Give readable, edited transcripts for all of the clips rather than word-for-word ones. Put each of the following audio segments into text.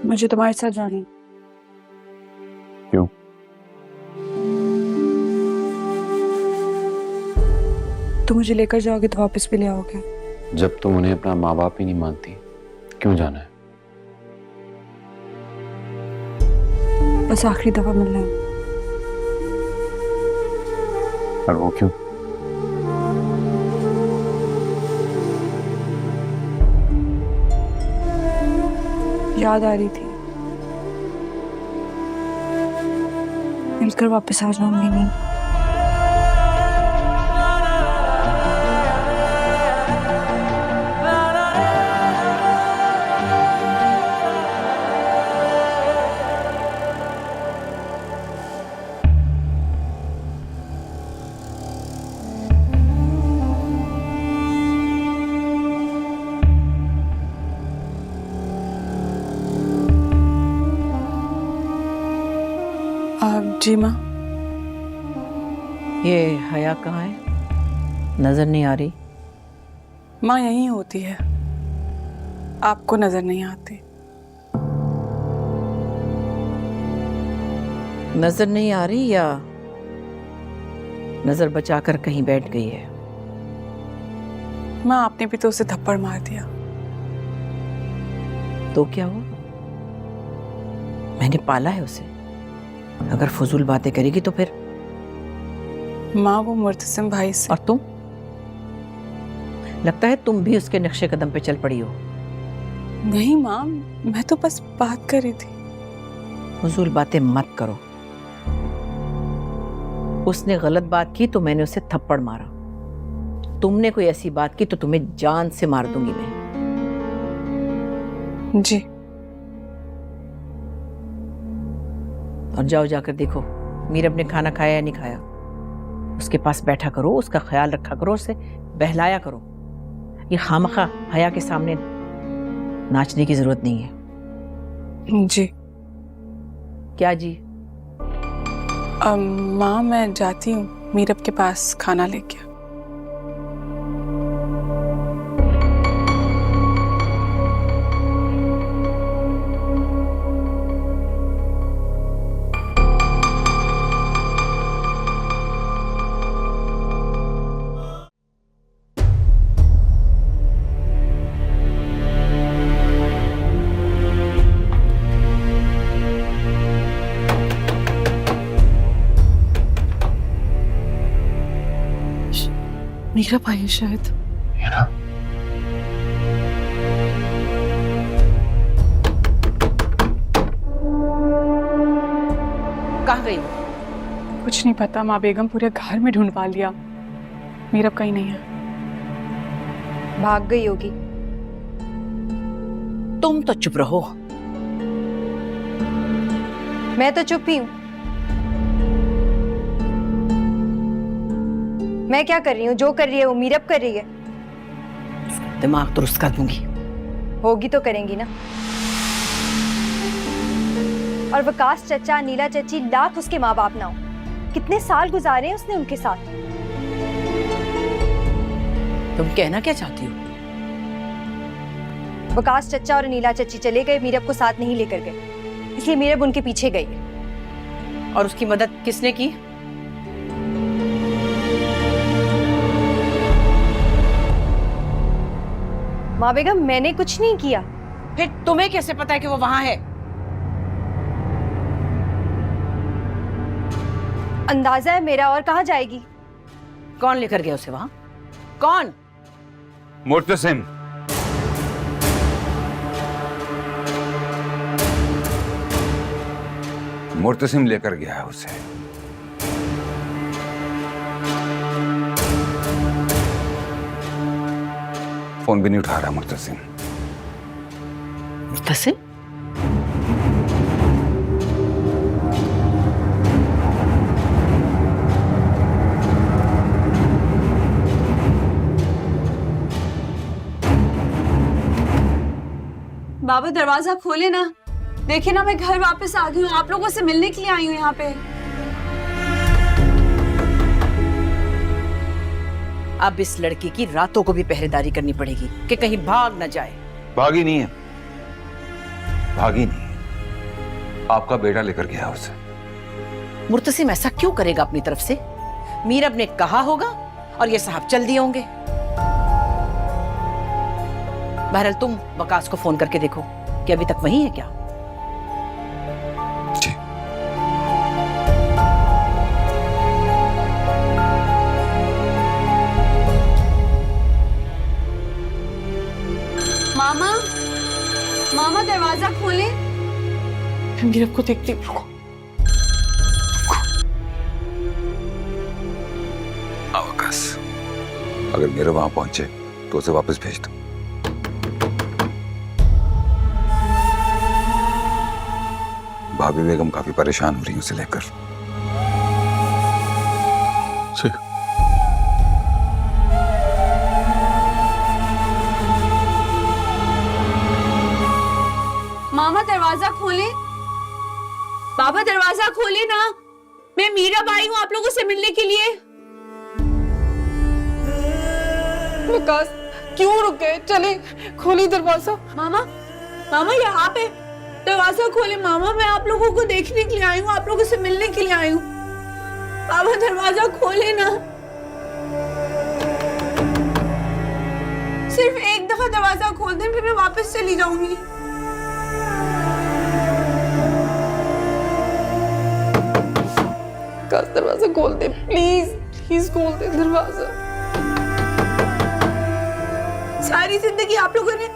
मुझे तुम्हारे साथ जाना है। क्यों? तुम मुझे लेकर जाओगे तो वापस भी ले आओगे। जब तुम उन्हें अपना माँ बाप ही नहीं मानती, क्यों जाना है? बस आखिरी दफा मिलना है। और वो क्यों? याद आ रही थी, मिलकर वापस आ जाऊंगी नहीं। जी माँ। ये हया कहाँ है? नजर नहीं आ रही। माँ यहीं होती है, आपको नजर नहीं आती। नजर नहीं आ रही या नजर बचाकर कहीं बैठ गई है? माँ आपने भी तो उसे थप्पड़ मार दिया। तो क्या हुआ? मैंने पाला है उसे। अगर फजूल बातें करेगी तो फिर? माँ वो मुर्तसिम भाई से। और तुम? लगता है तुम भी उसके नक्शे कदम पे चल पड़ी हो। नहीं माँ, मैं तो बस बात कर रही थी। फजूल बातें मत करो। उसने गलत बात की तो मैंने उसे थप्पड़ मारा। तुमने कोई ऐसी बात की तो तुम्हें जान से मार दूंगी मैं। जी। और जाओ जाकर देखो मीरब ने खाना खाया या नहीं खाया। उसके पास बैठा करो, उसका ख्याल रखा करो, उसे बहलाया करो। ये खामखा हया के सामने नाचने की जरूरत नहीं है। जी। क्या जी? माँ मैं जाती हूँ मीरब के पास खाना लेके। मीरब आई है शायद। कहाँ गई? कुछ नहीं पता माँ बेगम, पूरे घर में ढूंढवा लिया, मीरब कहीं नहीं है। भाग गई होगी। तुम तो चुप रहो। मैं तो चुप ही हूं। मैं क्या कर रही हूँ? जो कर रही है वो मीरब कर रही है। दिमाग दुरुस्त कर दूंगी। होगी तो करेंगी ना। और वकास चचा, नीला चची, लाख उसके माँ बाप ना हो। कितने साल गुजारे हैं उसने उनके साथ। तुम कहना क्या चाहती हो? वकास चचा और नीला चची चले गए, मीरब को साथ नहीं लेकर गए, इसलिए मीरब उनके पीछे गई है। और उसकी मदद किसने की? माँ बेगम मैंने कुछ नहीं किया। फिर तुम्हें कैसे पता है कि वो वहां है? अंदाजा है मेरा, और कहाँ जाएगी? कौन लेकर गया उसे वहां? कौन? मुर्तसिम। मुर्तसिम लेकर गया है उसे। फोन भी नहीं उठा रहा मुर्तसिम। मुर्तसिम? बाबा दरवाजा खोले ना। देखिए ना, मैं घर वापस आ गई हूँ, आप लोगों से मिलने के लिए आई हूँ यहाँ पे। अब इस लड़की की रातों को भी पहरेदारी करनी पड़ेगी कि कहीं भाग न जाए। भागी नहीं है, भागी नहीं है। आपका बेटा लेकर गया उसे। मुर्तसिम ऐसा क्यों करेगा अपनी तरफ से? मीरब ने कहा होगा और ये साहब चल दिए होंगे। बहरहाल तुम वकास को फोन करके देखो कि अभी तक वही है क्या। जी। मामा, मामा दरवाजा खोले। मैं मीरब को देखती हूँ। आवाकाश, अगर मेरे वहां पहुंचे तो उसे वापस भेज दो। भाभी बेगम काफी परेशान हो रही है उसे लेकर। मामा दरवाजा खोले। बाबा दरवाजा खोले ना, मैं मीरब आई हूँ आप लोगों से मिलने के लिए। विकास क्यों रुके? चले, खोली दरवाजा। मामा, मामा यहाँ पे दरवाजा खोले। मामा मैं आप लोगों को देखने के लिए आई हूँ, आप लोगों से मिलने के लिए आई हूँ। बाबा दरवाजा खोले ना, सिर्फ एक दफा दरवाजा खोल दें, फिर मैं वापस चली जाऊंगी। विकास दरवाजा खोल दे, प्लीज प्लीज खोल दे दरवाजा। सारी जिंदगी आप लोगों ने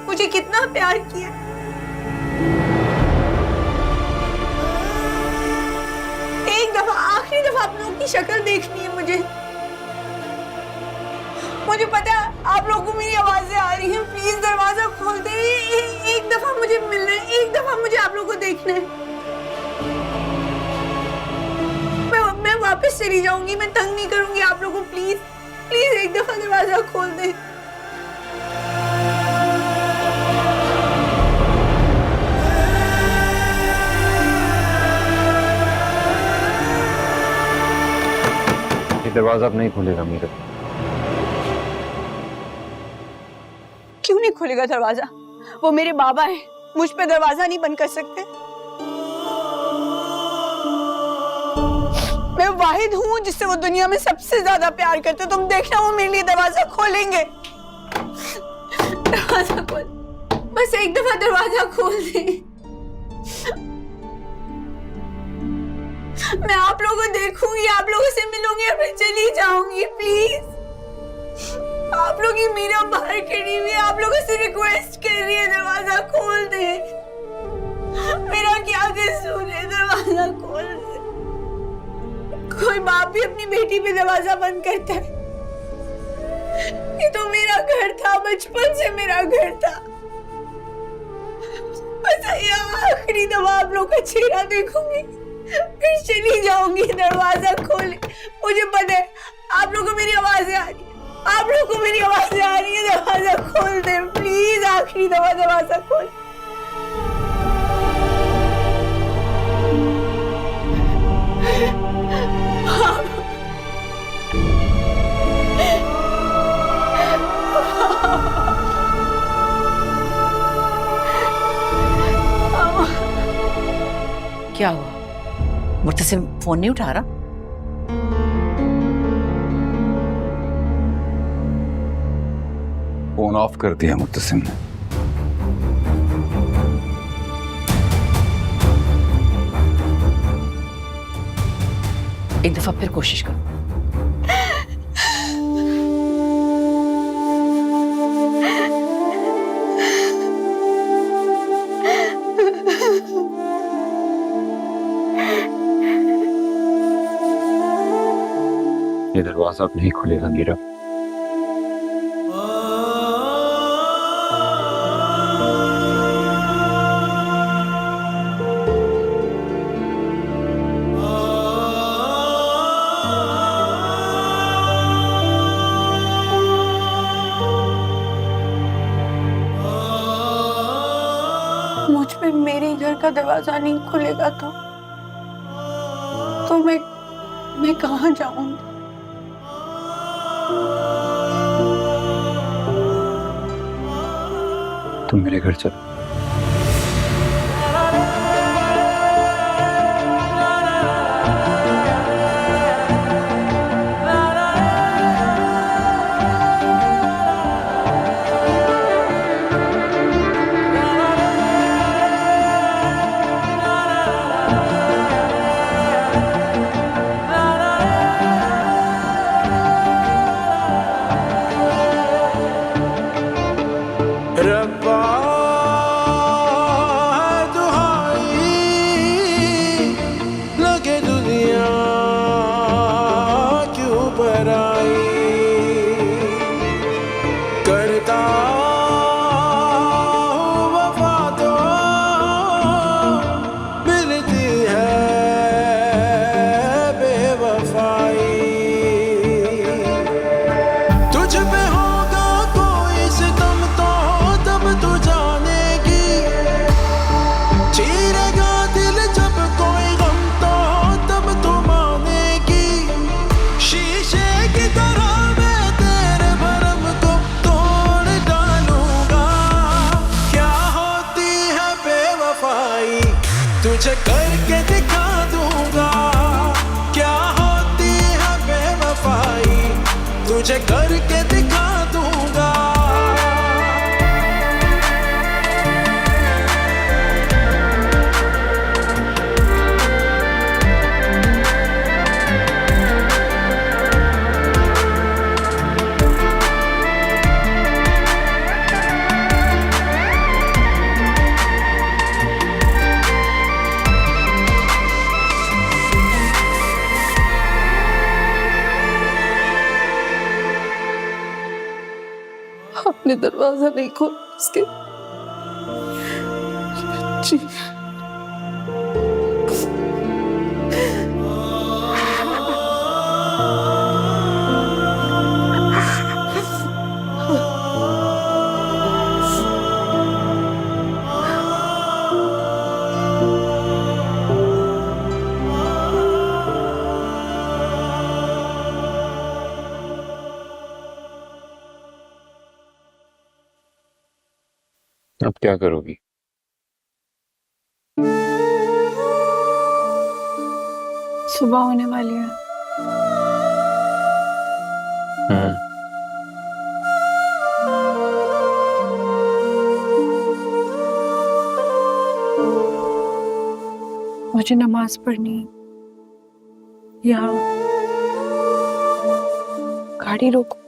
मुझे कितना प्यार किया। एक दफा, आखिरी दफा आप लोगों की शक्ल देखनी है मुझे। मुझे पता है आप लोगों को मेरी आवाजें आ रही हैं। प्लीज दरवाजा खोल दे। एक दफा मुझे मिलना है, एक दफा मुझे आप लोगों को देखना है। मैं वापस चली जाऊंगी, मैं तंग नहीं करूंगी आप लोगों को। प्लीज प्लीज एक दफा दरवाजा खोल दे। ये दरवाजा अब नहीं खुलेगा मीरब। क्यों नहीं खुलेगा दरवाजा? वो मेरे बाबा हैं, मुझ पे दरवाजा नहीं बंद कर सकते। मैं वाहिद हूँ जिससे वो दुनिया में सबसे ज्यादा प्यार करते। तुम देखना वो मेरे लिए दरवाजा खोलेंगे। दरवाजा खोल, बस एक दफा दरवाजा खोल दे। मैं आप लोगों को देखूंगी, आप लोगों से मिलूंगी और फिर चली जाऊंगी। प्लीज आप लोग ही मीरा बाहर खड़ी हुई है, आप लोगों से रिक्वेस्ट कर रही है दरवाजा खोल दे। मेरा क्या कसूर है? दरवाजा खोल दे। कोई बाप भी अपनी बेटी पे दरवाजा बंद करता है? ये तो मेरा घर था, बचपन से मेरा घर था। बस ये आखिरी दफा आप लोग का चेहरा देखूंगी, फिर चली जाऊंगी। दरवाजा खोले, मुझे पता है आप लोगों को मेरी आवाजें आ रही है, आप लोगों को मेरी आवाजें आ रही है। दरवाजा खोल दे प्लीज, आखिरी दफा दरवाजा खोल। क्या हुआ? मुर्तसिम फोन नहीं उठा रहा? फोन ऑफ कर दिया मुर्तसिम ने। एक दफा फिर कोशिश करो। ये दरवाजा अब नहीं खुलेगा मीरब। मुझ पे मेरे घर का दरवाजा नहीं खुलेगा तो मैं कहाँ जाऊंगी? तुम मेरे घर चलो। तुझे करके दिखा दूंगा क्या होती है बेवफाई, तुझे करके दिखा दूंगा। आपने दरवाजा नहीं खोला उसके। जी अब क्या करोगी? सुबह होने वाली है। मुझे नमाज पढ़नी या गाड़ी रोको।